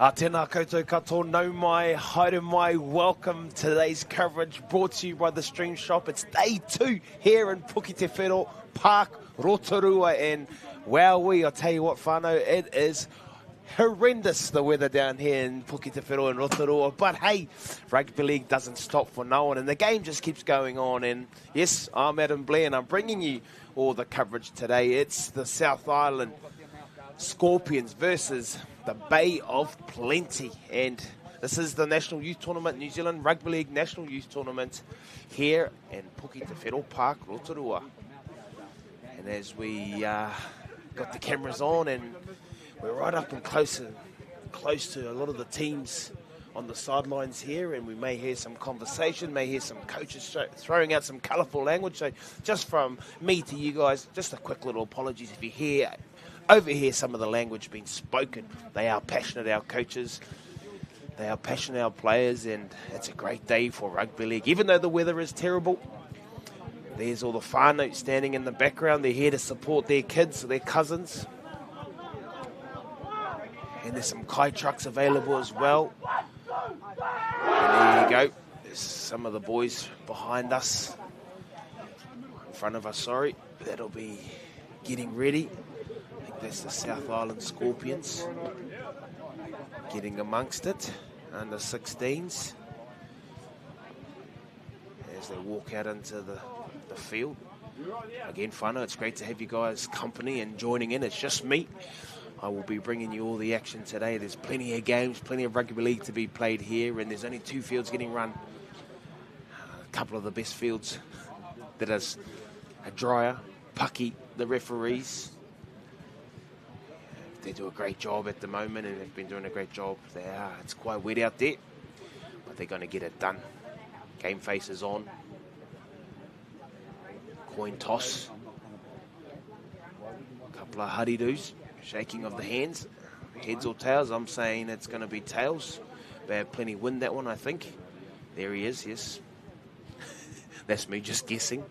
Tēnā koutou katoa, nau mai, haere mai, welcome to today's coverage brought to you by the Stream Shop. It's day 2 here in Puketawhero Park, Rotorua, and wowee, I'll tell you what whānau, it is horrendous, the weather down here in Puketawhero and Rotorua, but hey, rugby league doesn't stop for no one, and the game just keeps going on, and yes, I'm Adam Blair, and I'm bringing you all the coverage today. It's the South Island Scorpions versus the Bay of Plenty, and this is the National Youth Tournament, New Zealand Rugby League National Youth Tournament here in Puketawhero Park, Rotorua. And as we got the cameras on, and we're right up and close to a lot of the teams on the sidelines here, and we may hear some conversation, may hear some coaches throwing out some colourful language. So just from me to you guys, just a quick little apologies if you overhear some of the language being spoken. They are passionate, our coaches. They are passionate, our players, and it's a great day for rugby league. Even though the weather is terrible, there's all the whānau standing in the background. They're here to support their kids, their cousins. And there's some kai trucks available as well. And there you go. There's some of the boys behind us. In front of us, sorry. That'll be getting ready. I think that's the South Island Scorpions getting amongst it. Under 16s. As they walk out into the field. Again, whānau, it's great to have you guys company and joining in. It's just me. I will be bringing you all the action today. There's plenty of games, plenty of rugby league to be played here, and there's only 2 fields getting run. A couple of the best fields that is a drier, Pucky, the referees. They do a great job at the moment, and they've been doing a great job. It's quite wet out there, but they're going to get it done. Game face is on. Coin toss. A couple of haridoos. Shaking of the hands, heads or tails. I'm saying it's going to be tails. They have plenty win that one, I think. There he is, yes. That's me just guessing.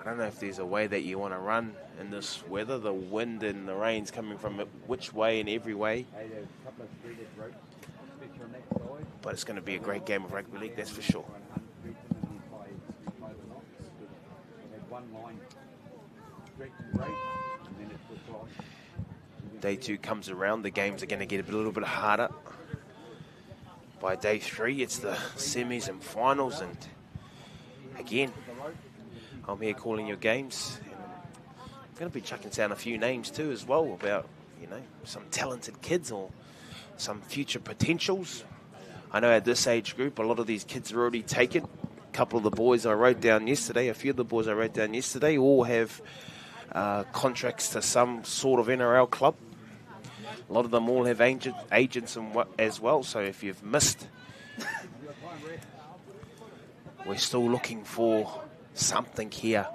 I don't know if there's a way that you want to run in this weather. The wind and the rain's coming from which way and every way. But it's going to be a great game of rugby league, that's for sure. Day 2 comes around, the games are going to get a little bit harder. By day 3, it's the semis and finals, and again, I'm here calling your games. I'm going to be chucking down a few names too as well about, some talented kids or some future potentials. I know at this age group, a lot of these kids are already taken. A couple of the boys I wrote down yesterday, all have contracts to some sort of NRL club. A lot of them all have agents as well, so if you've missed, we're still looking for something here.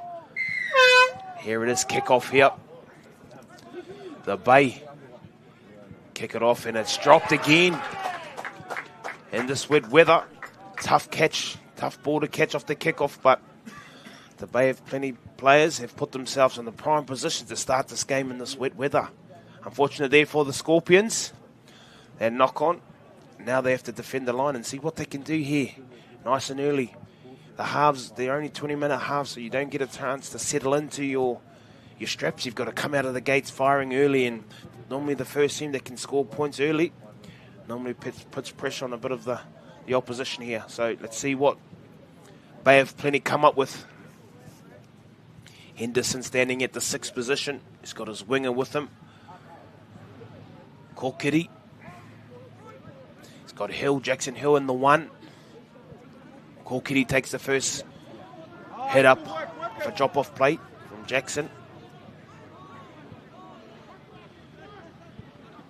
Here it is, kick off here. The Bay kick it off, and it's dropped again. In this wet weather, tough catch, tough ball to catch off the kickoff, but the Bay of Plenty players have put themselves in the prime position to start this game in this wet weather. Unfortunate there for the Scorpions. They knock on. Now they have to defend the line and see what they can do here. Nice and early. The halves, they're only 20-minute halves, so you don't get a chance to settle into your straps. You've got to come out of the gates firing early, and normally the first team that can score points early normally puts pressure on a bit of the opposition here. So let's see what Bay of Plenty come up with. Henderson standing at the 6th position. He's got his winger with him. Kokiri. He's got Jackson Hill in the 1. Kokiri takes the first head up for drop-off play from Jackson.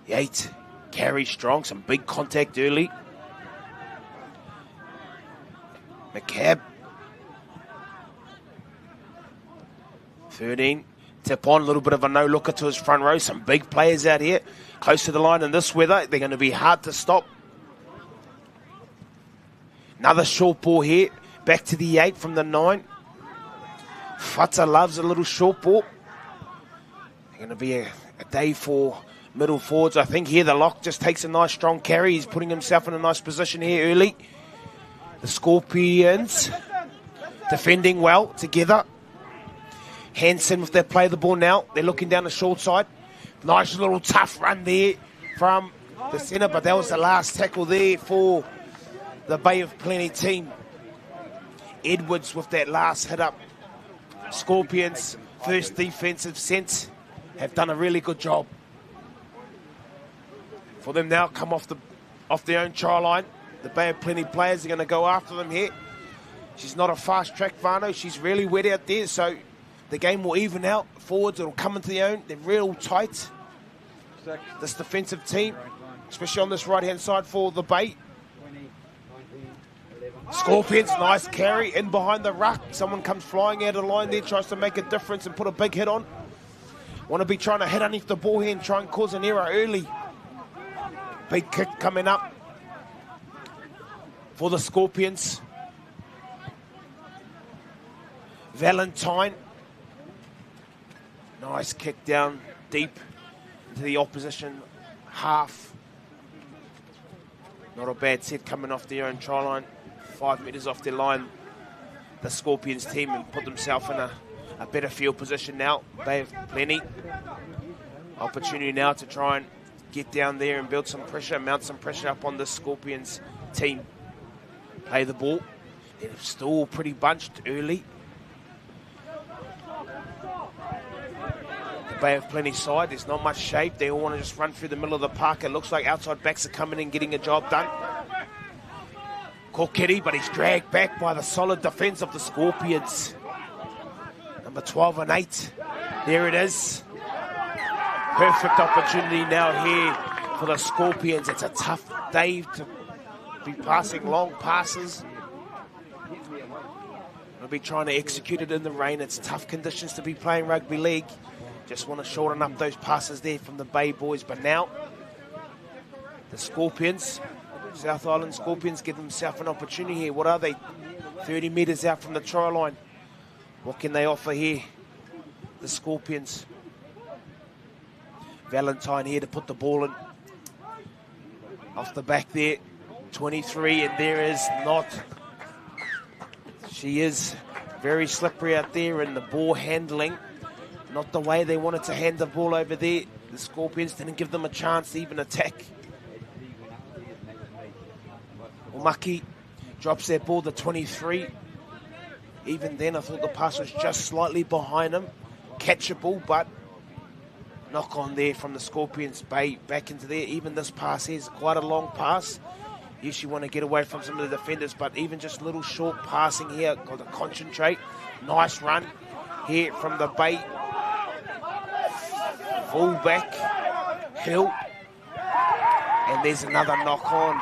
Yates, carry strong, some big contact early. McCabe. 13, tip on, a little bit of a no-looker to his front row. Some big players out here, close to the line in this weather. They're going to be hard to stop. Another short ball here, back to the 8 from the 9. Fata loves a little short ball. Going to be a day for middle forwards. I think here the lock just takes a nice strong carry. He's putting himself in a nice position here early. The Scorpions defending well together. Hansen with their play the ball now. They're looking down the short side. Nice little tough run there from the centre, but that was the last tackle there for the Bay of Plenty team. Edwards with that last hit up. Scorpions, first defensive sense, have done a really good job. For them now, come off their own try line. The Bay of Plenty players are going to go after them here. She's not a fast track, Vano. She's really wet out there, so the game will even out. Forwards, it'll come into their own. They're real tight. This defensive team, especially on this right-hand side for the Bay. Scorpions, nice carry in behind the ruck. Someone comes flying out of the line there, tries to make a difference and put a big hit on. Want to be trying to hit underneath the ball here and try and cause an error early. Big kick coming up for the Scorpions. Valentine. Nice kick down deep into the opposition half. Not a bad set coming off their own try line. 5 metres off their line. The Scorpions team and put themselves in a better field position now. They have plenty. Opportunity now to try and get down there and build some pressure, mount some pressure up on the Scorpions team. Play the ball. They're still pretty bunched early. The Bay of Plenty side, there's not much shape. They all want to just run through the middle of the park. It looks like outside backs are coming in, getting a job done. Kokiri, but he's dragged back by the solid defence of the Scorpions. Number 12 and 8. There it is. Perfect opportunity now here for the Scorpions. It's a tough day to be passing long passes. They'll be trying to execute it in the rain. It's tough conditions to be playing rugby league. Just want to shorten up those passes there from the Bay boys. But now, the Scorpions, South Island Scorpions, give themselves an opportunity here. What are they? 30 metres out from the try line. What can they offer here? The Scorpions. Valentine here to put the ball in. Off the back there. 23, and there is not. She is very slippery out there in the ball handling. Not the way they wanted to hand the ball over there. The Scorpions didn't give them a chance to even attack. Umaki drops their ball to 23. Even then, I thought the pass was just slightly behind him. Catchable, but knock on there from the Scorpions. Bay back into there. Even this pass here is quite a long pass. Yes, you want to get away from some of the defenders, but even just little short passing here, got to concentrate. Nice run here from the Bay. Full back, Hill. And there's another knock on.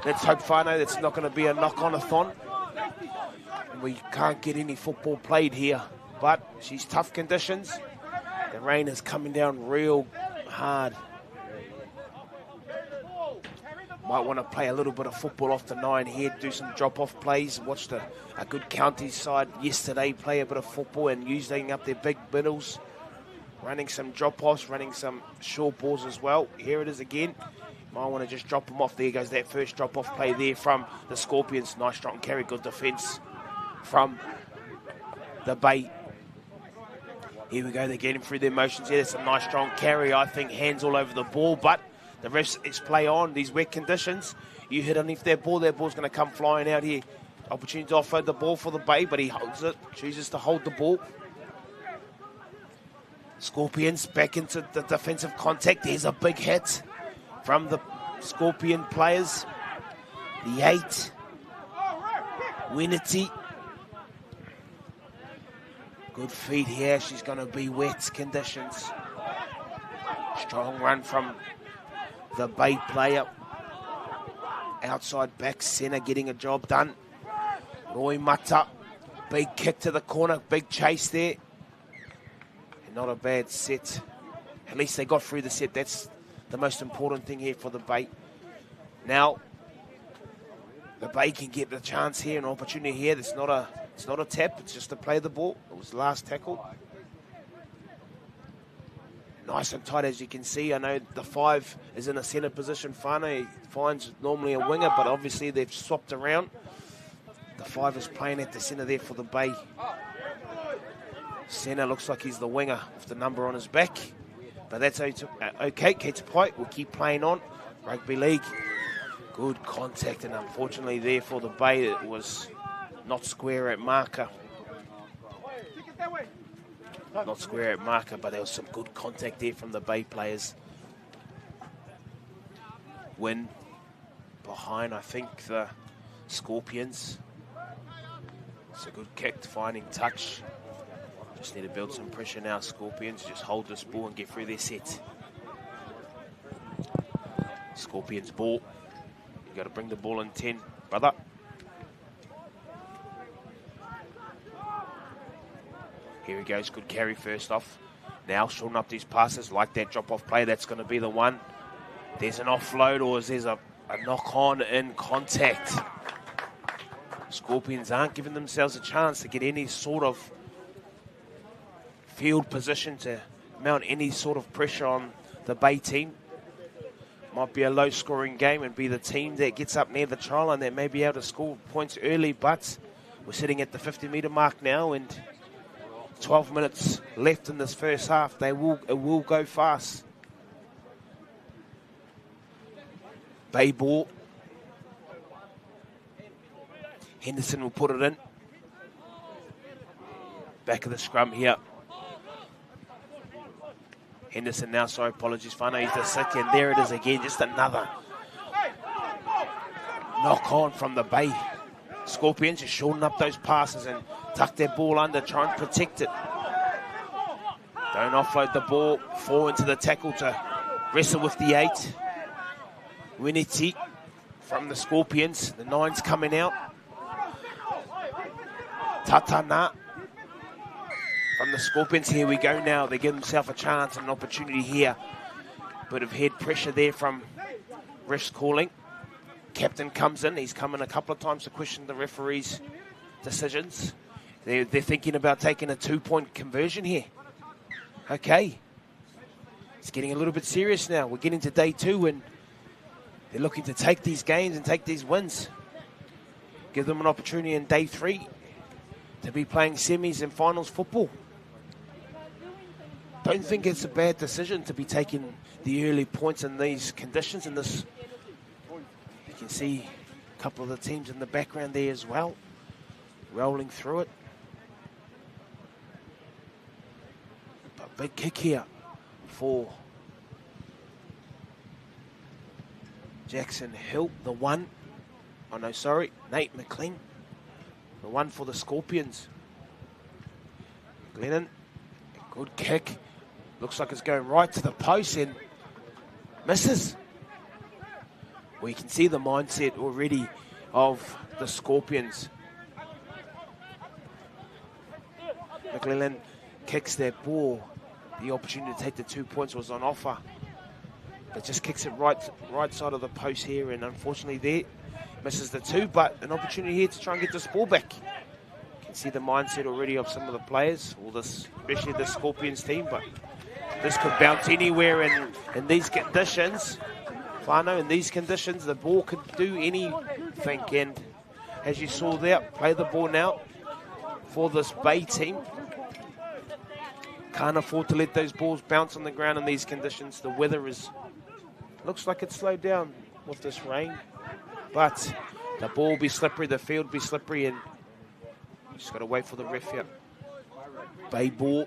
Let's hope, Whānau, that's not going to be a knock-on-a-thon. We can't get any football played here, but she's tough conditions. The rain is coming down real hard. Might want to play a little bit of football off the 9 here, do some drop-off plays. Watched a good county side yesterday play a bit of football and using up their big middles. Running some drop-offs, running some short balls as well. Here it is again. Might want to just drop them off. There goes that first drop-off play there from the Scorpions. Nice strong carry, good defence from the Bay. Here we go, they're getting through their motions here. That's a nice strong carry, I think, hands all over the ball, but the rest is play on. These wet conditions, you hit underneath their ball's going to come flying out here. Opportunity to offload the ball for the Bay, but he holds it, chooses to hold the ball. Scorpions back into the defensive contact. There's a big hit from the Scorpion players. The 8. Winity. Good feet here. She's going to be wet conditions. Strong run from the Bay player. Outside back centre getting a job done. Roy Mata. Big kick to the corner. Big chase there. Not a bad set. At least they got through the set. That's the most important thing here for the Bay. Now, the Bay can get the chance here, an opportunity here. It's not a tap. It's just to play the ball. It was the last tackle. nice and tight, as you can see. I know the 5 is in a centre position. Whānau finds normally a winger, but obviously they've swapped around. The 5 is playing at the centre there for the Bay. Centre looks like he's the winger with the number on his back. But that's okay. Puketawhero will keep playing on. Rugby league. Good contact, and unfortunately there for the Bay, it was not square at marker. Not square at marker, but there was some good contact there from the Bay players. Win behind, I think, the Scorpions. It's a good kick, finding touch. Just need to build some pressure now, Scorpions. Just hold this ball and get through their set. Scorpions ball. You got to bring the ball in 10, brother. Here he goes, good carry first off. Now shorten up these passes, like that drop-off play, that's going to be the one. There's an offload, or there's a knock-on in contact. Scorpions aren't giving themselves a chance to get any sort of field position to mount any sort of pressure on the Bay team. Might be a low-scoring game and be the team that gets up near the try line that may be able to score points early, but we're sitting at the 50-metre mark now, and 12 minutes left in this first half. It will go fast. Bay ball. Henderson will put it in. Back of the scrum here. Henderson now, sorry, apologies, Whānau, he's the sick, and there it is again, just another knock on from the Bay. Scorpions just shorten up those passes and tuck their ball under, try and protect it. Don't offload the ball, fall into the tackle to wrestle with the 8. Winiti from the Scorpions, the 9's coming out. Tatana from the Scorpions, here we go now. They give themselves a chance and an opportunity here. Bit of head pressure there from refs calling. Captain comes in, he's come in a couple of times to question the referee's decisions. They're thinking about taking a 2-point conversion here. Okay. It's getting a little bit serious now. We're getting to day 2 and they're looking to take these games and take these wins. Give them an opportunity in day 3 to be playing semis and finals football. Don't think it's a bad decision to be taking the early points in these conditions. In this, you can see a couple of the teams in the background there as well, rolling through it. But big kick here for Jackson Hill, the 1. Oh no, sorry, Nate McLean, the 1 for the Scorpions. Glennon, a good kick. Looks like it's going right to the post and misses. Well, you can see the mindset already of the Scorpions. McLellan kicks that ball. The opportunity to take the 2 points was on offer, but just kicks it right side of the post here, and unfortunately there misses the 2, but an opportunity here to try and get this ball back. You can see the mindset already of some of the players, especially the Scorpions team, but this could bounce anywhere in these conditions. Whānau, in these conditions, the ball could do anything, and as you saw there, play the ball now for this Bay team. Can't afford to let those balls bounce on the ground in these conditions. The weather looks like it's slowed down with this rain, but the ball will be slippery, the field will be slippery, and just got to wait for the ref here. Bay ball.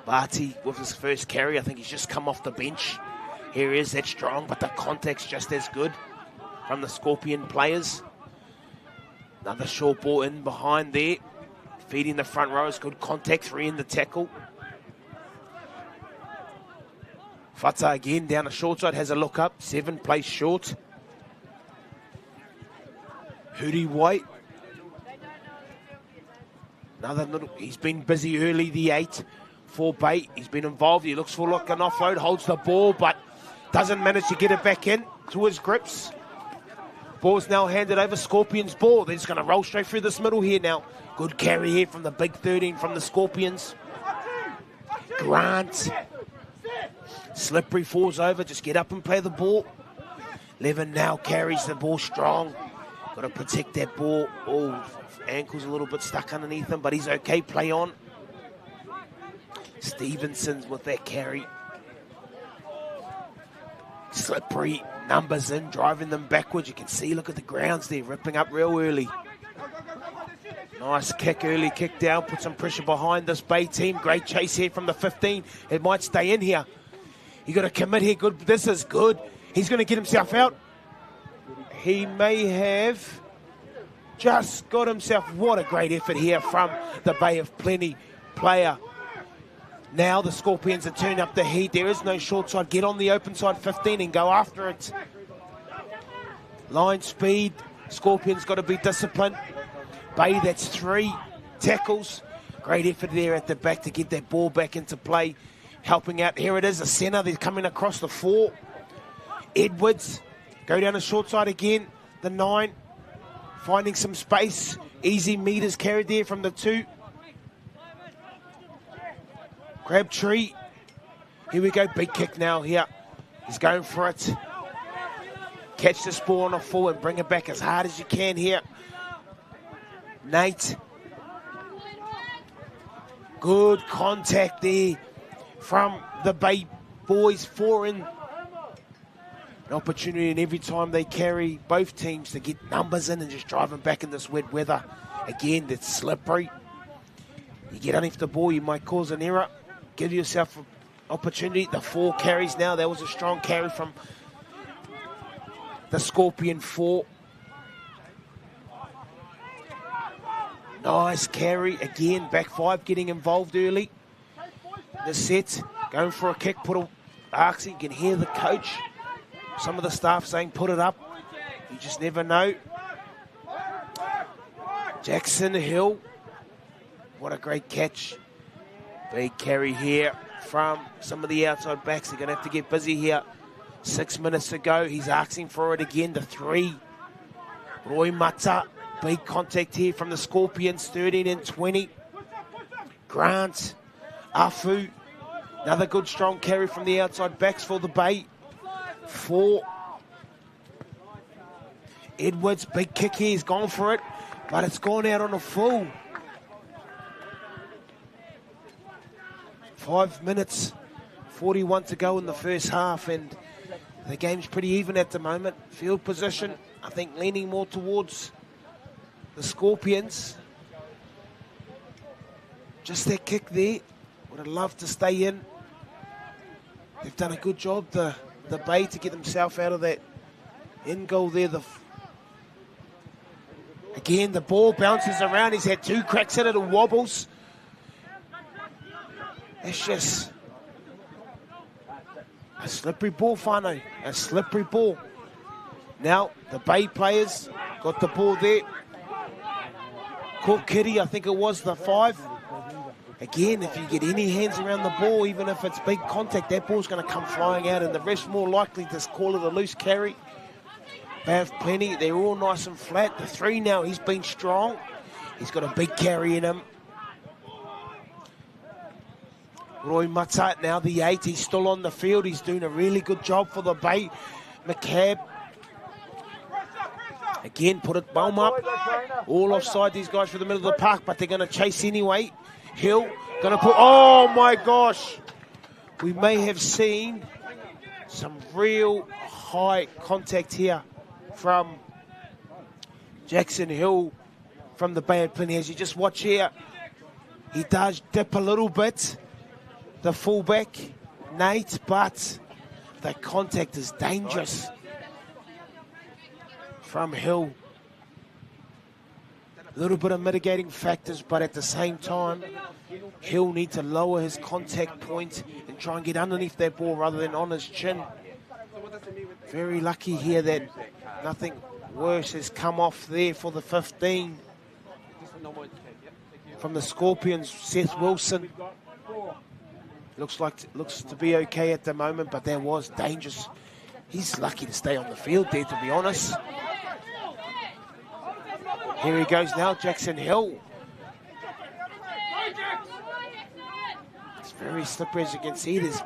Barty with his first carry. I think he's just come off the bench. Here he is, that's strong, but the contact's just as good from the Scorpion players. Another short ball in behind there. Feeding the front rows, good contact, 3 in the tackle. Fata again down the short side, has a look up, 7 plays short. Huri White. Another little, he's been busy early, the 8 for Bay. He's been involved, he looks for like an offload, holds the ball, but doesn't manage to get it back in to his grips. Ball's now handed over, Scorpions ball. They're just going to roll straight through this middle here now. Good carry here from the big 13 from the Scorpions. Grant. Slippery falls over, just get up and play the ball. Levin now carries the ball strong. Got to protect that ball. Oh, ankle's a little bit stuck underneath him, but he's okay, play on. Stevenson's with that carry. Slippery, numbers in, driving them backwards. You can see, look at the grounds there, ripping up real early. Nice kick, early kick down, put some pressure behind this Bay team. Great chase here from the 15. It might stay in here. You got to commit here, good. This is good. He's going to get himself out. He may have just got himself. What a great effort here from the Bay of Plenty player. Now the Scorpions are turning up the heat. There is no short side. Get on the open side 15 and go after it. Line speed. Scorpions got to be disciplined. Bay, that's 3 tackles. Great effort there at the back to get that ball back into play. Helping out. Here it is, a centre. They're coming across the 4. Edwards. Go down the short side again. The 9. Finding some space. Easy meters carried there from the 2. Crabtree. Here we go. Big kick now here. He's going for it. Catch this ball on the full and bring it back as hard as you can here. Nate. Good contact there from the Bay boys. 4 in. An opportunity, and every time they carry both teams to get numbers in and just drive them back in this wet weather. Again, it's slippery. You get underneath the ball, you might cause an error. Give yourself an opportunity. The 4 carries now. That was a strong carry from the Scorpion 4. Nice carry. Again, back 5 getting involved early. The set, going for a kick, put a arcs. You can hear the coach. Some of the staff saying, put it up. You just never know. Jackson Hill. What a great catch. Big carry here from some of the outside backs. They're going to have to get busy here. 6 minutes to go. He's asking for it again. The 3. Roy Mata. Big contact here from the Scorpions. 13 and 20. Grant. Afu. Another good strong carry from the outside backs for the Bay. 4. Edwards, big kick here, he's gone for it, but it's gone out on a full. 5 minutes, 41 to go in the first half, and the game's pretty even at the moment. Field position, I think, leaning more towards the Scorpions. Just that kick there, would have loved to stay in. They've done a good job, the Bay, to get themselves out of that end goal there. Again, the ball bounces around. He's had 2 cracks at it and wobbles. It's just a slippery ball, whānau. A slippery ball. Now, the Bay players got the ball there. Court Kitty, I think it was the 5. Again, if you get any hands around the ball, even if it's big contact, that ball's going to come flying out, and the rest more likely to call it a loose carry. They have plenty. They're all nice and flat. The 3 now, he's been strong. He's got a big carry in him. Roy Mata now the 8. He's still on the field. He's doing a really good job for the Bay. McCabe. Again, put it bum up. All offside, these guys for the middle of the park, but they're going to chase anyway. Hill going to put, oh my gosh. We may have seen some real high contact here from Jackson Hill from the Bay of Plenty. As you just watch here, he does dip a little bit, the fullback, Nate, but the contact is dangerous from Hill. A little bit of mitigating factors, but at the same time, Hill needs to lower his contact point and try and get underneath that ball rather than on his chin. Very lucky here that nothing worse has come off there for the 15. From the Scorpions, Seth Wilson. Looks to be okay at the moment, but that was dangerous. He's lucky to stay on the field there, to be honest. Here he goes now, Jackson Hill. It's very slippery, as you can see. There's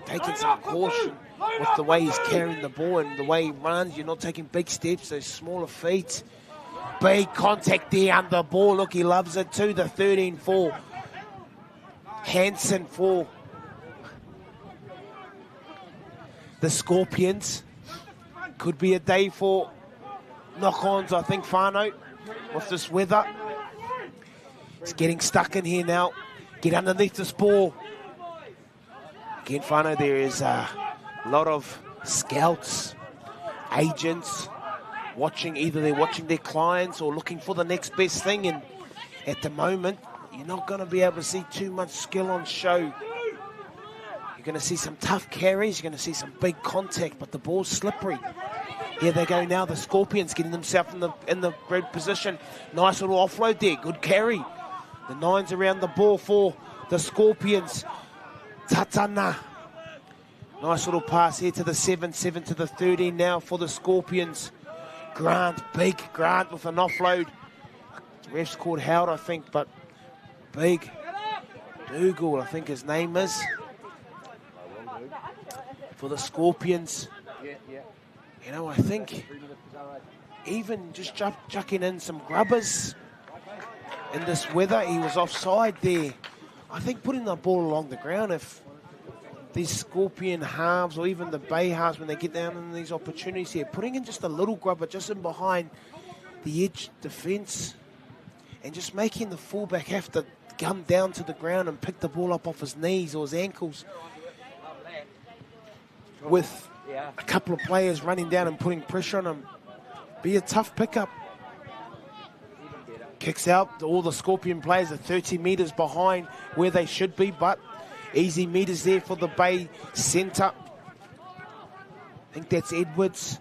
taking some caution with the way he's carrying the ball and the way he runs. You're not taking big steps, those smaller feet. Big contact there under the ball. Look, he loves it too. The 13 for Hansen for the Scorpions. Could be a day for knock-ons, I think, Whānau, with this weather. He's getting stuck in here now. Get underneath this ball. Again, Whānau, there is a lot of scouts, agents, either they're watching their clients or looking for the next best thing. And at the moment, you're not going to be able to see too much skill on show. You're going to see some tough carries. You're going to see some big contact, but the ball's slippery. Here they go now, the Scorpions getting themselves in the great position. Nice little offload there, good carry. The 9's around the ball for the Scorpions. Tatana. Nice little pass here to the 7 to the 13 now for the Scorpions. Grant, big Grant with an offload. Ref's called Howard, I think, but big Dougal, I think his name is, for the Scorpions. You know, I think even just chucking in some grubbers in this weather, he was offside there. I think putting the ball along the ground, if these Scorpion halves or even the Bay halves, when they get down in these opportunities here, putting in just a little grubber just in behind the edge defence and just making the fullback have to come down to the ground and pick the ball up off his knees or his ankles with a couple of players running down and putting pressure on him. Be a tough pickup. Kicks out. All the Scorpion players are 30 metres behind where they should be, but easy metres there for the Bay centre. I think that's Edwards.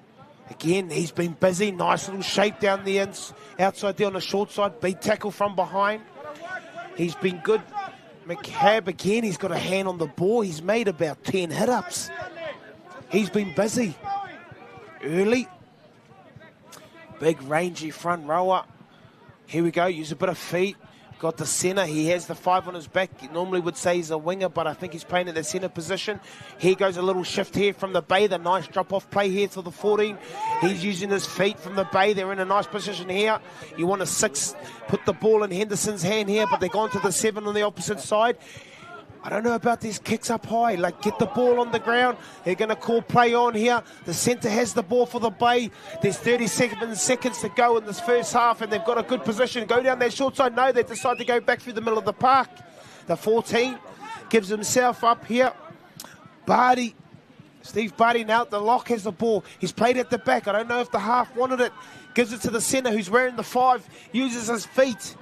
Again, he's been busy. Nice little shape down the outside there on the short side. Big tackle from behind. He's been good. McCab again, he's got a hand on the ball. He's made about 10 hit-ups. He's been busy early. Big rangy front rower. Here we go, use a bit of feet. Got the centre, he has the 5 on his back. He normally would say he's a winger, but I think he's playing at the centre position. Here goes a little shift here from the Bay. The nice drop-off play here to the 14. He's using his feet from the Bay. They're in a nice position here. You want a 6, put the ball in Henderson's hand here, but they're gone to the 7 on the opposite side. I don't know about these kicks up high. Like, get the ball on the ground. They're going to call play on here. The centre has the ball for the Bay. There's 30 seconds to go in this first half, and they've got a good position. Go down that short side. No, they decide to go back through the middle of the park. The 14 gives himself up here. Barty. Steve Barty now. The lock has the ball. He's played at the back. I don't know if the half wanted it. Gives it to the centre, who's wearing the 5. Uses his feet.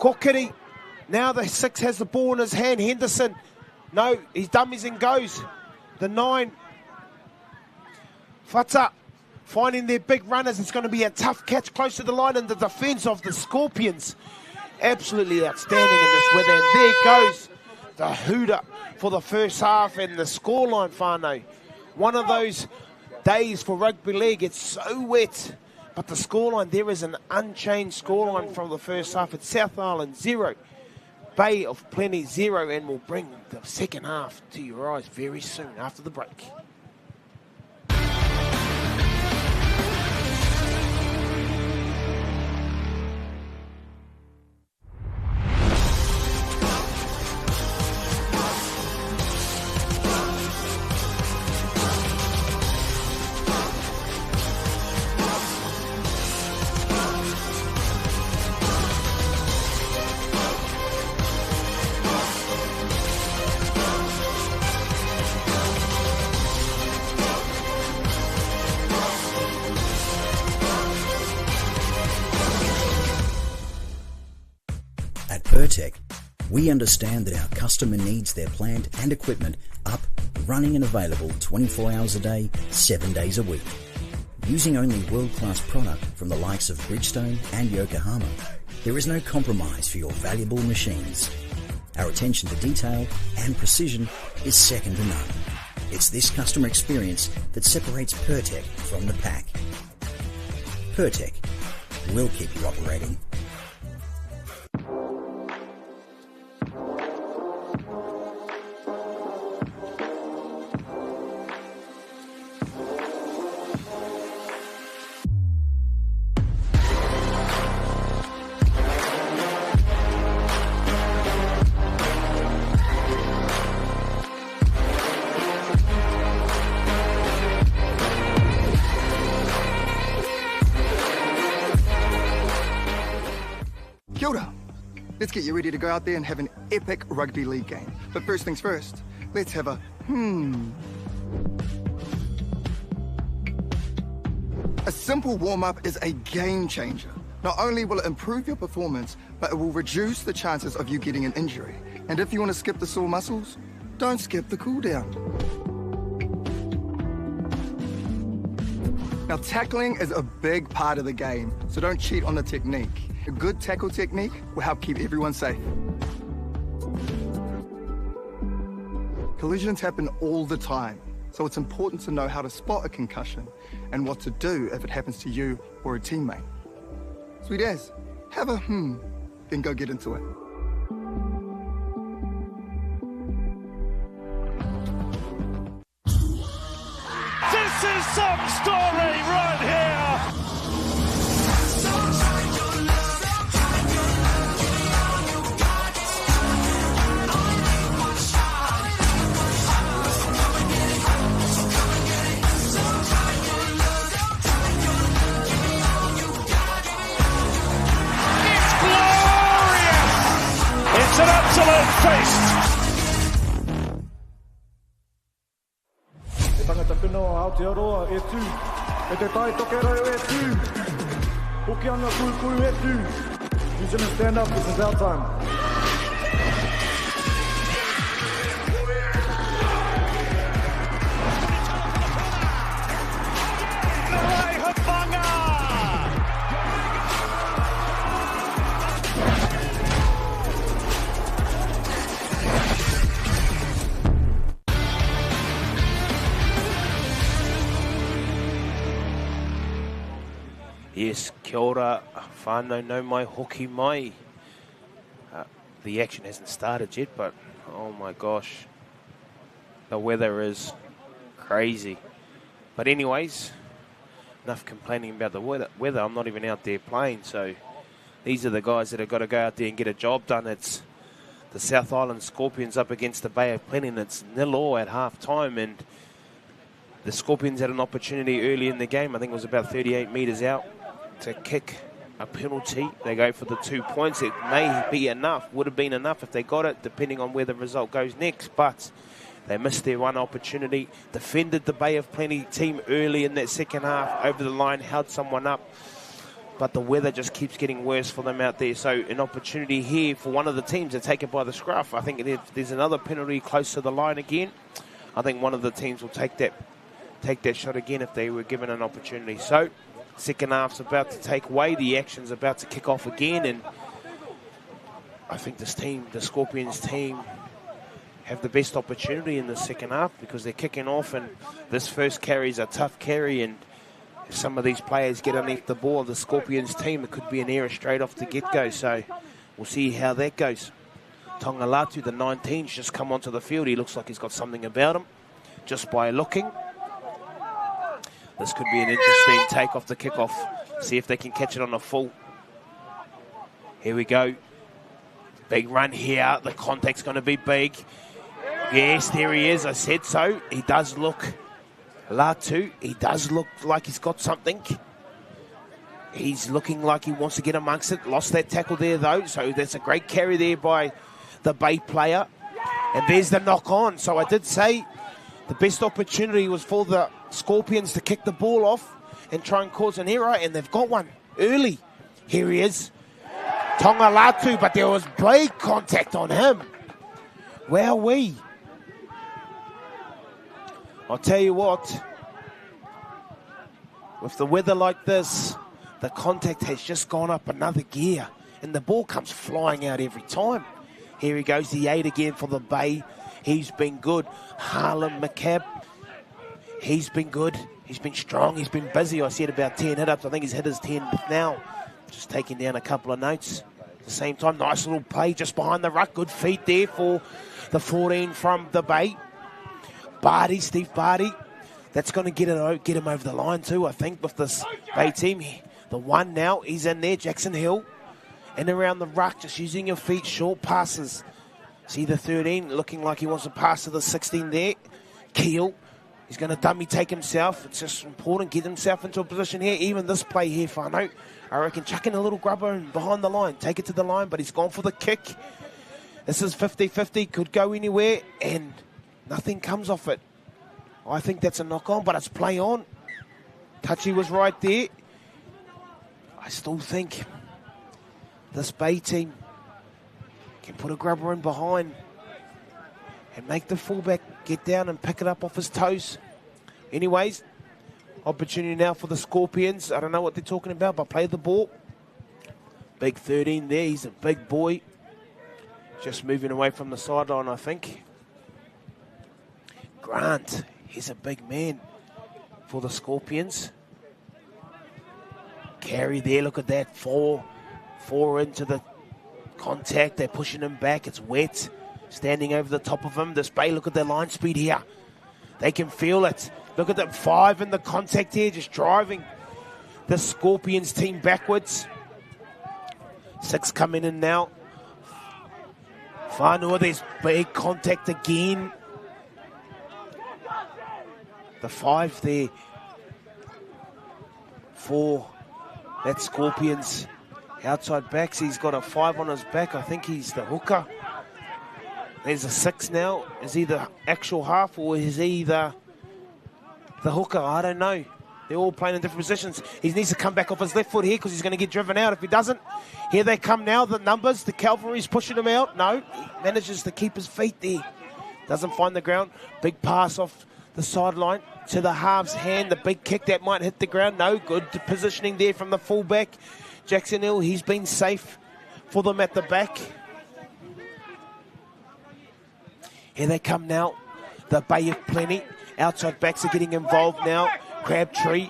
Kokiri. Now the 6 has the ball in his hand. Henderson, no, he dummies and goes. The 9, Fata, finding their big runners. It's going to be a tough catch close to the line, and the defence of the Scorpions absolutely outstanding in this weather. And there goes the hooter for the first half and the scoreline, Whānau. One of those days for rugby league. It's so wet, but the scoreline, there is an unchanged scoreline from the first half. It's South Island 0. Bay of Plenty 0, and we'll bring the second half to your eyes very soon after the break. Pertec, we understand that our customer needs their plant and equipment up, running and available 24 hours a day, 7 days a week. Using only world-class product from the likes of Bridgestone and Yokohama, there is no compromise for your valuable machines. Our attention to detail and precision is second to none. It's this customer experience that separates Pertec from the pack. Pertec, we'll keep you operating. Kia ora. Let's get you ready to go out there and have an epic rugby league game. But first things first, let's have a A simple warm-up is a game changer. Not only will it improve your performance, but it will reduce the chances of you getting an injury. And if you want to skip the sore muscles, don't skip the cool down. Now, tackling is a big part of the game, so don't cheat on the technique. A good tackle technique will help keep everyone safe. Collisions happen all the time, so it's important to know how to spot a concussion and what to do if it happens to you or a teammate. Sweet as, have a then go get into it. This is some story right here. It's glorious. It's an absolute feast. Tangata whenua Aotearoa e tū, e te tai tokerau e tū, Pukeanga kuku e tū. New Zealand stand up, this is our time. Yes, kia ora, whānau no mai hoki mai. The action hasn't started yet, but oh my gosh, the weather is crazy. But anyways, enough complaining about the weather. I'm not even out there playing, so these are the guys that have got to go out there and get a job done. It's the South Island Scorpions up against the Bay of Plenty, and it's 0-0 at half-time, and the Scorpions had an opportunity early in the game. I think it was about 38 metres out to kick a penalty. They go for the 2 points. It may be enough, would have been enough if they got it, depending on where the result goes next, but they missed their one opportunity. Defended the Bay of Plenty team early in that second half, over the line, held someone up, but the weather just keeps getting worse for them out there. So an opportunity here for one of the teams to take it by the scruff. I think if there's another penalty close to the line again, I think one of the teams will take that shot again if they were given an opportunity. So second half's about to take away, the action's about to kick off again, and I think this team, the Scorpions team, have the best opportunity in the second half because they're kicking off, and this first carry is a tough carry, and if some of these players get underneath the ball, the Scorpions team, it could be an error straight off the get-go, so we'll see how that goes. Tonga Latu, the 19's just come onto the field. He looks like he's got something about him just by looking. This could be an interesting take off the kickoff. See if they can catch it on a full. Here we go. Big run here. The contact's going to be big. Yes, there he is. I said so. He does look, Latu, he does look like he's got something. He's looking like he wants to get amongst it. Lost that tackle there, though. So that's a great carry there by the Bay player. And there's the knock on. So I did say the best opportunity was for the Scorpions to kick the ball off and try and cause an error, and they've got one early. Here he is. Tonga Latu, but there was big contact on him. Wowee. I'll tell you what, with the weather like this, the contact has just gone up another gear, and the ball comes flying out every time. Here he goes, the 8 again for the Bay. He's been good. Harlem McCabe, he's been good. He's been strong. He's been busy. I said about 10 hit-ups. I think he's hit his 10th now. Just taking down a couple of notes. At the same time, nice little play just behind the ruck. Good feet there for the 14 from the Bay. Barty, Steve Barty. That's going to get him over the line too, I think, with this Bay team. The 1 now, he's in there, Jackson Hill. And around the ruck, just using your feet, short passes. See the 13 looking like he wants to pass to the 16 there. Keel. He's going to dummy take himself. It's just important, get himself into a position here. Even this play here, Whanau, I reckon chuck in a little grubber and behind the line. Take it to the line, but he's gone for the kick. This is 50-50, could go anywhere, and nothing comes off it. I think that's a knock-on, but it's play on. Touchy was right there. I still think this Bay team can put a grubber in behind and make the fullback get down and pick it up off his toes. Anyways, opportunity now for the Scorpions. I don't know what they're talking about, but play the ball. Big 13 there. He's a big boy. Just moving away from the sideline, I think. Grant, he's a big man for the Scorpions. Carry there, look at that. Four into the contact. They're pushing him back. It's wet. Standing over the top of him. This Bay, look at their line speed here. They can feel it. Look at that 5 in the contact here, just driving the Scorpions team backwards. 6 coming in now. Whanua, there's big contact again. The 5 there for that Scorpions outside backs. He's got a 5 on his back. I think he's the hooker. There's a 6 now. Is he the actual half or is he the hooker? I don't know. They're all playing in different positions. He needs to come back off his left foot here because he's going to get driven out if he doesn't. Here they come now, the numbers. The cavalry's pushing him out. No, he manages to keep his feet there. Doesn't find the ground. Big pass off the sideline to the half's hand. The big kick that might hit the ground. No, good positioning there from the fullback. Jackson Hill, he's been safe for them at the back. Here they come now. The Bay of Plenty. Outside backs are getting involved now. Crabtree.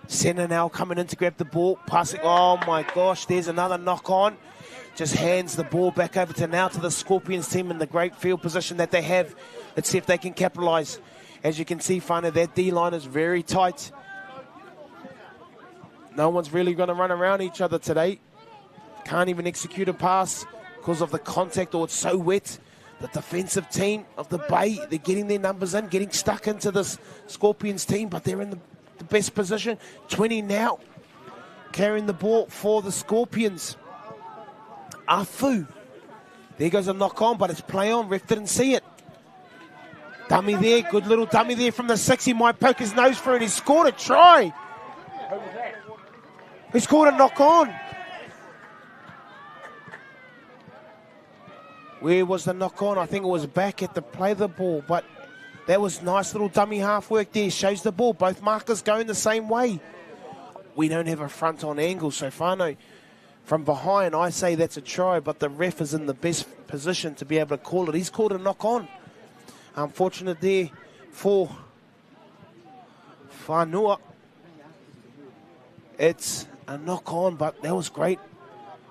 Senna now coming in to grab the ball. Passing. Oh my gosh, there's another knock on. Just hands the ball back over to the Scorpions team in the great field position that they have. Let's see if they can capitalise. As you can see, Whanau, that D-line is very tight. No one's really going to run around each other today. Can't even execute a pass because of the contact or it's so wet. The defensive team of the Bay, they're getting their numbers in, getting stuck into this Scorpions team, but they're in the best position. 20 now, carrying the ball for the Scorpions. Afu. There goes a knock on, but it's play on. Ref didn't see it. Dummy there, good little dummy there from the 6. He might poke his nose through it. He scored a try. He scored a knock on. Where was the knock on? I think it was back at the play of the ball, but that was nice little dummy half work there. Shows the ball. Both markers going the same way. We don't have a front on angle, so Whanau, from behind, I say that's a try, but the ref is in the best position to be able to call it. He's called a knock on. Unfortunate there for Whanau. It's a knock on, but that was great.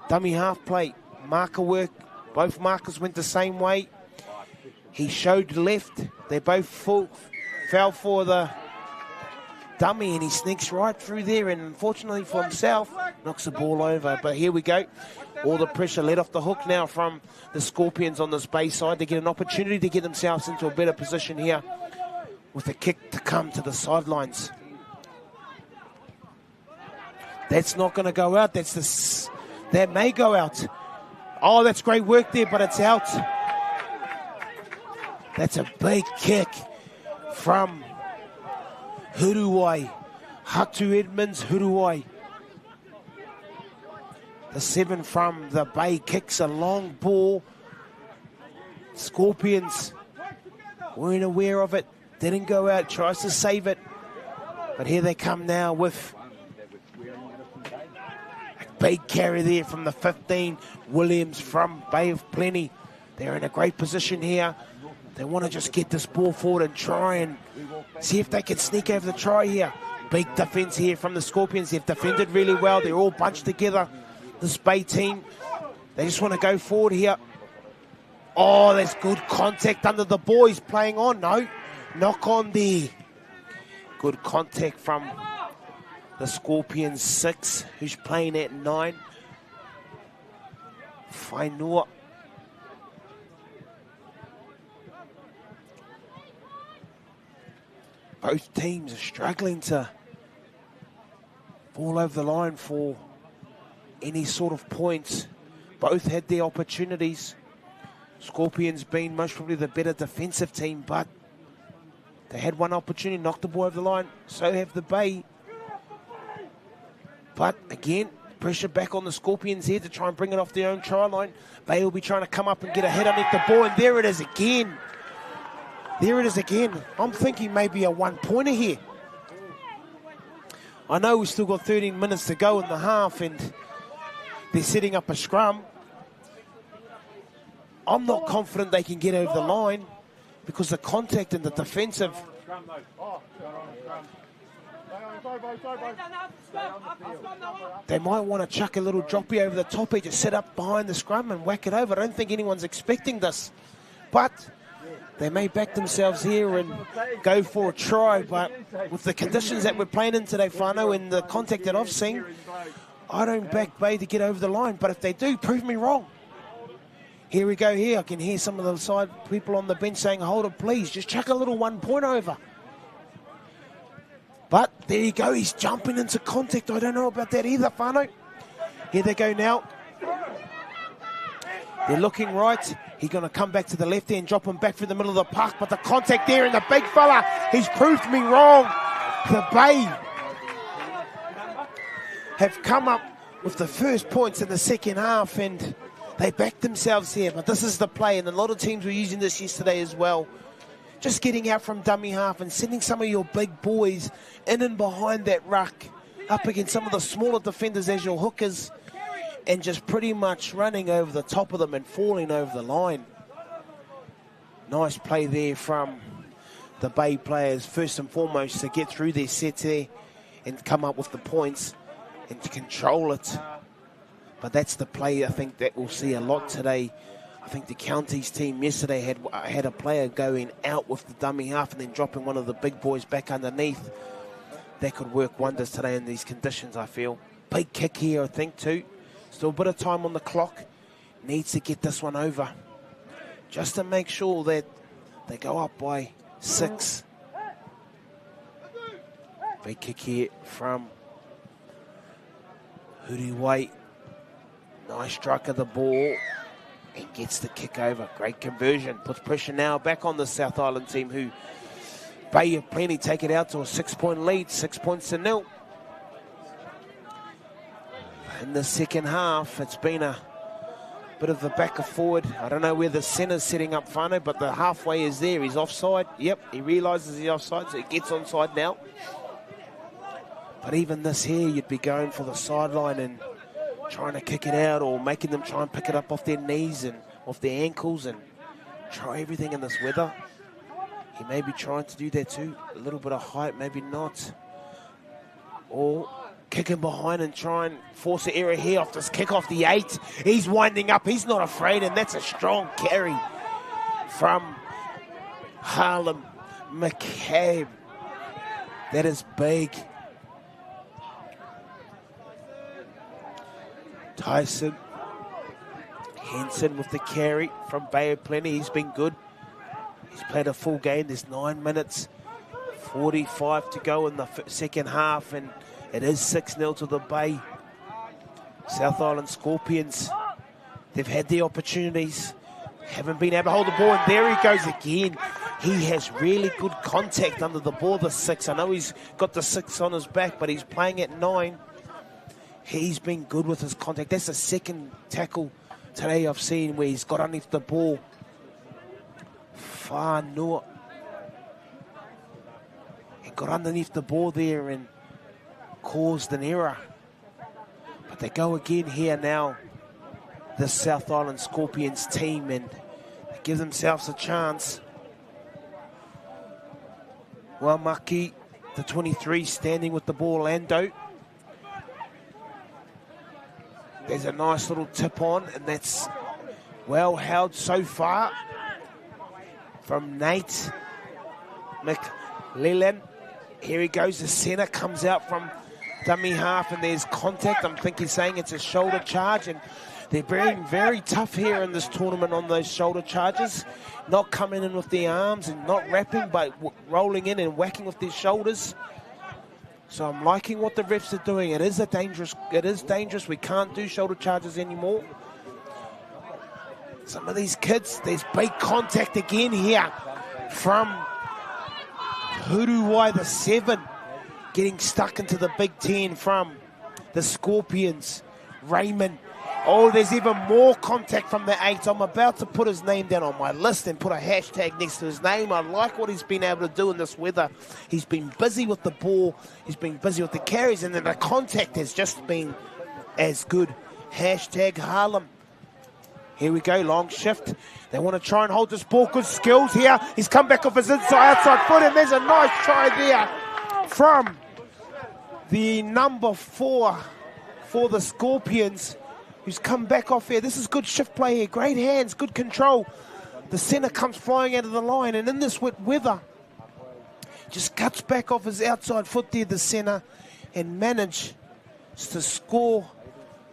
Dummy half play. Marker work. Both markers went the same way. He showed left. They both fell for the dummy, and he sneaks right through there, and unfortunately for himself, knocks the ball over. But here we go. All the pressure let off the hook now from the Scorpions on this Bay side. They get an opportunity to get themselves into a better position here with a kick to come to the sidelines. That's not going to go out. That may go out. Oh, that's great work there, but it's out. That's a big kick from Huruai. Hatu Edmonds, Huruai. The 7 from the Bay kicks a long ball. Scorpions weren't aware of it. Didn't go out, tries to save it. But here they come now with a big carry there from the 15. Williams from Bay of Plenty. They're in a great position here. They want to just get this ball forward and try and see if they can sneak over the try here. Big defense here from the Scorpions. They've defended really well. They're all bunched together. This Bay team, they just want to go forward here. Oh, there's good contact under the boys playing on. No, knock on there. Good contact from the Scorpions 6, who's playing at 9. Whanau. Both teams are struggling to fall over the line for any sort of points. Both had their opportunities. Scorpions being most probably the better defensive team, but they had one opportunity, knocked the ball over the line. So have the Bay. But again, pressure back on the Scorpions here to try and bring it off their own try line. Bay will be trying to come up and get a head underneath the ball, and there it is again. There it is again. I'm thinking maybe a one-pointer here. I know we've still got 13 minutes to go in the half, and they're setting up a scrum. I'm not confident they can get over the line because the contact and the defensive. They might want to chuck a little droppy over the top here to set up behind the scrum and whack it over. I don't think anyone's expecting this, but they may back themselves here and go for a try. But with the conditions that we're playing in today, Whānau, and the contact that I've seen, I don't back Bay to get over the line. But if they do, prove me wrong. Here we go here. I can hear some of the side people on the bench saying, hold it, please. Just chuck a little 1 point over. But there you go. He's jumping into contact. I don't know about that either, Whānau. Here they go now. They're looking right. He's going to come back to the left hand, drop him back through the middle of the park. But the contact there, and the big fella, he's proved me wrong. The Bay have come up with the first points in the second half, and they backed themselves here. But this is the play, and a lot of teams were using this yesterday as well. Just getting out from dummy half and sending some of your big boys in and behind that ruck, up against some of the smaller defenders as your hookers, and just pretty much running over the top of them and falling over the line. Nice play there from the Bay players, first and foremost, to get through their sets there and come up with the points and to control it. But that's the play I think that we'll see a lot today. I think the Counties team yesterday had a player going out with the dummy half and then dropping one of the big boys back underneath. That could work wonders today in these conditions, I feel. Big kick here, I think, too. Still a bit of time on the clock. Needs to get this one over, just to make sure that they go up by 6. Big kick here from Huriwai. Nice strike of the ball. And gets the kick over. Great conversion. Puts pressure now back on the South Island team, who Bay have plenty take it out to a 6-point lead, 6 points to 0. In the second half, it's been a bit of a back and forward. I don't know where the centre's setting up Whānau, but the halfway is there. He's offside. Yep, he realises he's offside, so he gets onside now. But even this here, you'd be going for the sideline and trying to kick it out, or making them try and pick it up off their knees and off their ankles and try everything in this weather. He may be trying to do that too. A little bit of height, maybe not. Or kick him behind and try and force an error here off this kick off the 8. He's winding up. He's not afraid, and that's a strong carry from Harlem McCabe. That is big. Tyson Henson with the carry from Bay of Plenty. He's been good. He's played a full game. There's 9 minutes, 45 to go in the second half, and it is 6-0 to the Bay. South Island Scorpions, they've had the opportunities, haven't been able to hold the ball, and there he goes again. He has really good contact under the ball, the 6. I know he's got the 6 on his back, but he's playing at 9. He's been good with his contact. That's the second tackle today I've seen where he's got underneath the ball. Whānau. He got underneath the ball there and caused an error. But they go again here now, the South Island Scorpions team, and they give themselves a chance. Wamaki, the 23, standing with the ball, Lando. There's a nice little tip on, and that's well held so far from Nate McLellan. Here he goes, the centre comes out from dummy half, and there's contact. I'm thinking saying it's a shoulder charge, and They're being very tough here in this tournament on those shoulder charges. Not coming in with their arms and not wrapping, but rolling in and whacking with their shoulders. So I'm liking what the refs are doing. It is dangerous. We can't do shoulder charges anymore. Some of these kids, there's big contact again here from Rotorua, the 7, getting stuck into the Big 10 from the Scorpions. Raymond. Oh, there's even more contact from the 8. I'm about to put his name down on my list and put a hashtag next to his name. I like what he's been able to do in this weather. He's been busy with the ball. He's been busy with the carries, and then the contact has just been as good. Hashtag Harlem. Here we go, long shift. They want to try and hold this ball. Good skills here. He's come back off his outside foot, and there's a nice try there from the number 4 for the Scorpions, who's come back off here. This is good shift play here. Great hands, good control. The centre comes flying out of the line, and in this wet weather, just cuts back off his outside foot there, the centre, and manages to score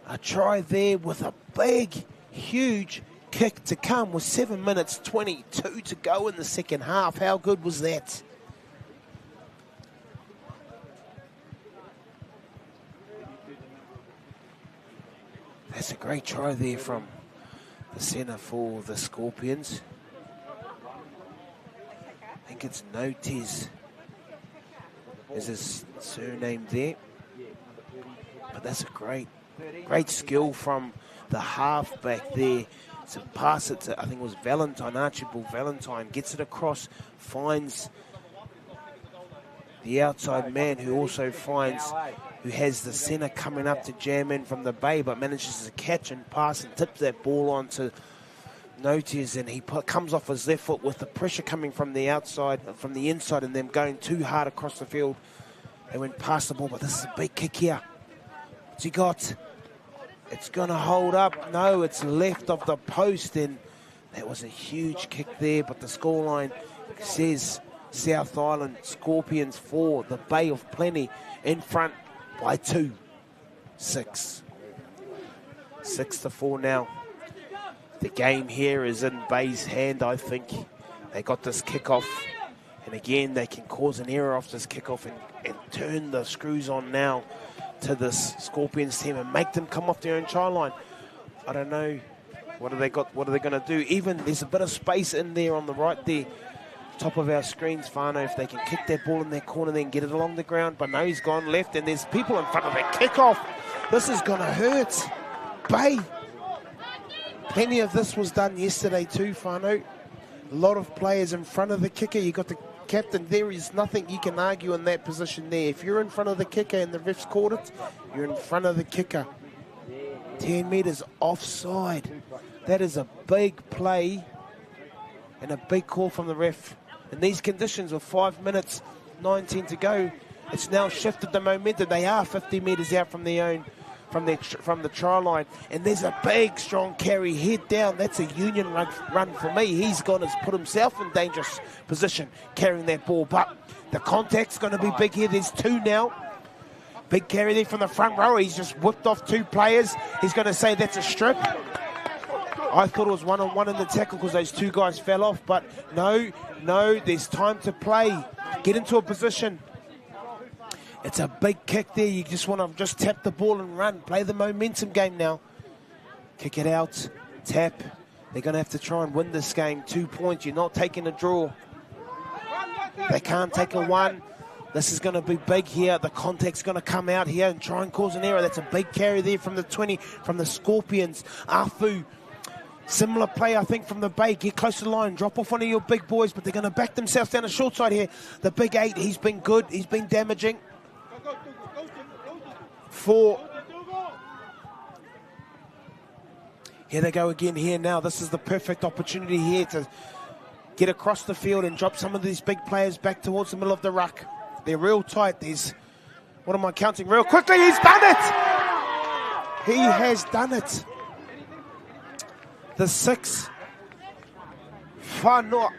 a try there with a big, huge kick to come with 7 minutes 22 to go in the second half. How good was that? That's a great try there from the centre for the Scorpions. I think it's Notes is his surname there. But that's a great skill from the halfback there to pass it to, I think it was Valentine, Archibald Valentine, gets it across, finds the outside man who also finds, who has the centre coming up to jam in from the bay, but manages to catch and pass and tips that ball on to Notes, and he comes off his left foot with the pressure coming from the outside, from the inside, and them going too hard across the field. They went past the ball, but this is a big kick here. What's he got? It's going to hold up. No, it's left of the post, and that was a huge kick there, but the scoreline says South Island Scorpions 4, the Bay of Plenty in front by 2. 6-4 now. The game here is in Bay's hand, I think. They got this kickoff, and again, they can cause an error off this kickoff and turn the screws on now to this Scorpions team and make them come off their own try line. I don't know. What have they got? What are they going to do? Even there's a bit of space in there on the right there, top of our screens, Whānau, if they can kick that ball in their corner, then get it along the ground. But no, he's gone left, and there's people in front of the kickoff. This is going to hurt. Bay. Plenty of this was done yesterday too, Whānau. A lot of players in front of the kicker. You got the captain. There is nothing you can argue in that position there. If you're in front of the kicker and the refs called it, you're in front of the kicker. 10 metres offside. That is a big play and a big call from the ref. In these conditions with 5 minutes 19 to go, it's now shifted the momentum. They are 50 metres out from their own, from the try line, and there's a big strong carry head down. That's a Union run for me. He's gone and put himself in dangerous position carrying that ball, but the contact's going to be big here. There's 2 now. Big carry there from the front row. He's just whipped off 2 players. He's going to say that's a strip. I thought it was 1-on-1 in the tackle because those 2 guys fell off, but no, there's time to play. Get into a position. It's a big kick there. You just want to just tap the ball and run. Play the momentum game now. Kick it out. Tap. They're going to have to try and win this game. 2 points. You're not taking a draw. They can't take a 1. This is going to be big here. The contact's going to come out here and try and cause an error. That's a big carry there from the 20, from the Scorpions. Afu. Similar play, I think, from the Bay. Get close to the line. Drop off one of your big boys, but they're going to back themselves down the short side here. The big 8, he's been good. He's been damaging. 4. Here they go again here now. This is the perfect opportunity here to get across the field and drop some of these big players back towards the middle of the ruck. They're real tight. There's, what am I counting real quickly? He's done it! He has done it. The 6, Whānau,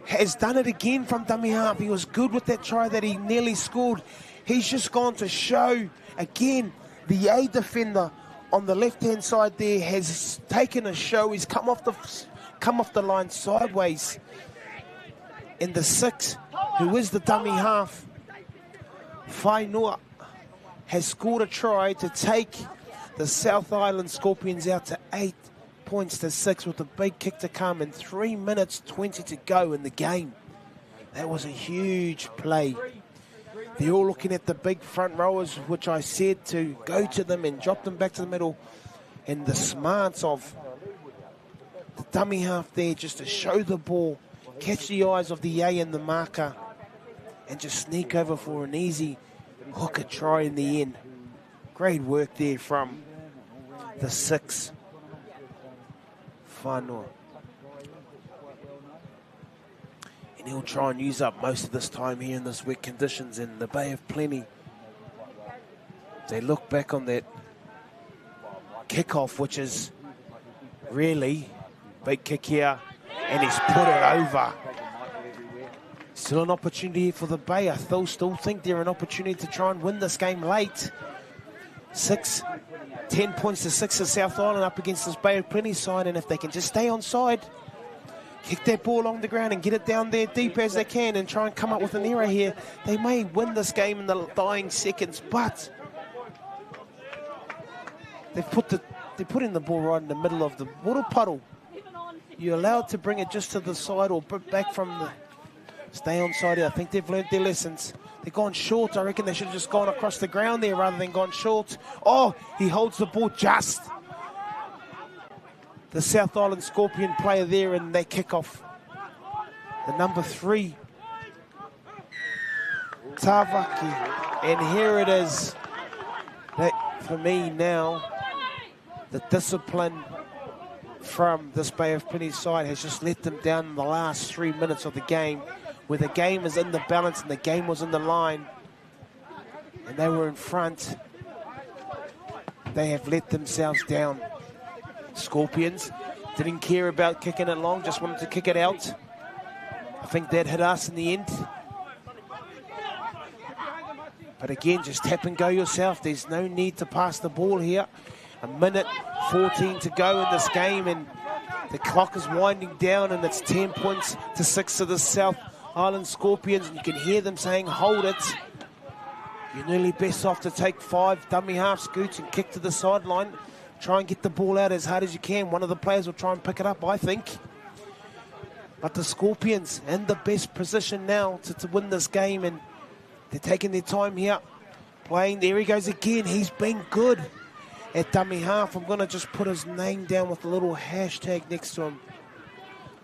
has done it again from dummy half. He was good with that try that he nearly scored. He's just gone to show, again, the A defender on the left-hand side there has taken a show. He's come off the line sideways. And the 6, who is the dummy half, Whainua, has scored a try to take the South Island Scorpions out to 8 points to 6 with a big kick to come and 3 minutes 20 to go in the game. That was a huge play. They're all looking at the big front rowers, which I said to go to them and drop them back to the middle. And the smarts of the dummy half there just to show the ball, catch the eyes of the A and the marker, and just sneak over for an easy hooker try in the end. Great work there from the 6, Whainua. And he'll try and use up most of this time here in this wet conditions in the Bay of Plenty. They look back on that kickoff, which is really big kick here, and he's put it over. Still an opportunity for the Bay. I still think they're an opportunity to try and win this game late. 10 points to 6 to South Island up against this Bay of Plenty side, and if they can just stay on side, kick that ball along the ground and get it down there deep as they can and try and come up with an error here, they may win this game in the dying seconds, but they've put in the ball right in the middle of the water puddle. You're allowed to bring it just to the side or back from the... Stay on side here. I think they've learned their lessons. They've gone short. I reckon they should have just gone across the ground there rather than gone short. Oh, he holds the ball just. The South Island Scorpion player there in that kickoff. The number 3. Tawaki. And here it is. That, for me now, the discipline from this Bay of Plenty side has just let them down in the last 3 minutes of the game, where the game is in the balance and the game was in the line and they were in front. They have let themselves down. Scorpions didn't care about kicking it long, just wanted to kick it out. I think that hit us in the end. But again, just tap and go yourself. There's no need to pass the ball here. 1:14 to go in this game, and the clock is winding down, and it's 10 points to 6 to the South Island Scorpions, and you can hear them saying, hold it. You're nearly best off to take 5 dummy half scoots and kick to the sideline. Try and get the ball out as hard as you can. One of the players will try and pick it up, I think. But the Scorpions in the best position now to win this game, and they're taking their time here. Playing, there he goes again. He's been good at dummy half. I'm going to just put his name down with a little hashtag next to him.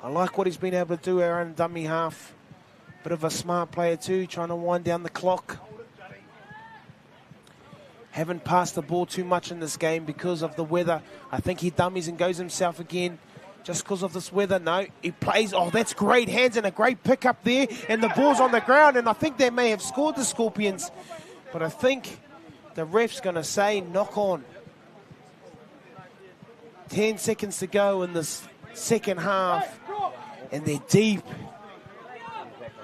I like what he's been able to do around dummy half. Bit of a smart player too, trying to wind down the clock. Haven't passed the ball too much in this game because of the weather. I think he dummies and goes himself again just because of this weather. No, he plays. Oh, that's great hands and a great pick up there. And the ball's on the ground, and I think they may have scored, the Scorpions. But I think the ref's going to say knock on. 10 seconds to go in this second half, and they're deep.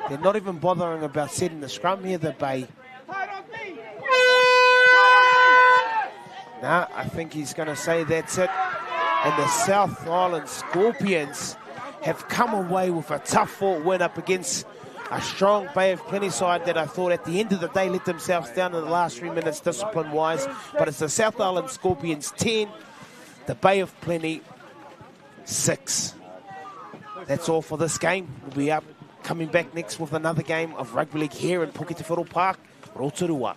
They're not even bothering about setting the scrum here, the Bay. Nah, I think he's going to say that's it. And the South Island Scorpions have come away with a tough-fought win up against a strong Bay of Plenty side that I thought at the end of the day let themselves down in the last 3 minutes discipline-wise. But it's the South Island Scorpions 10, the Bay of Plenty 6. That's all for this game. We'll be up coming back next with another game of rugby league here in Puketawhero Park, Rotorua.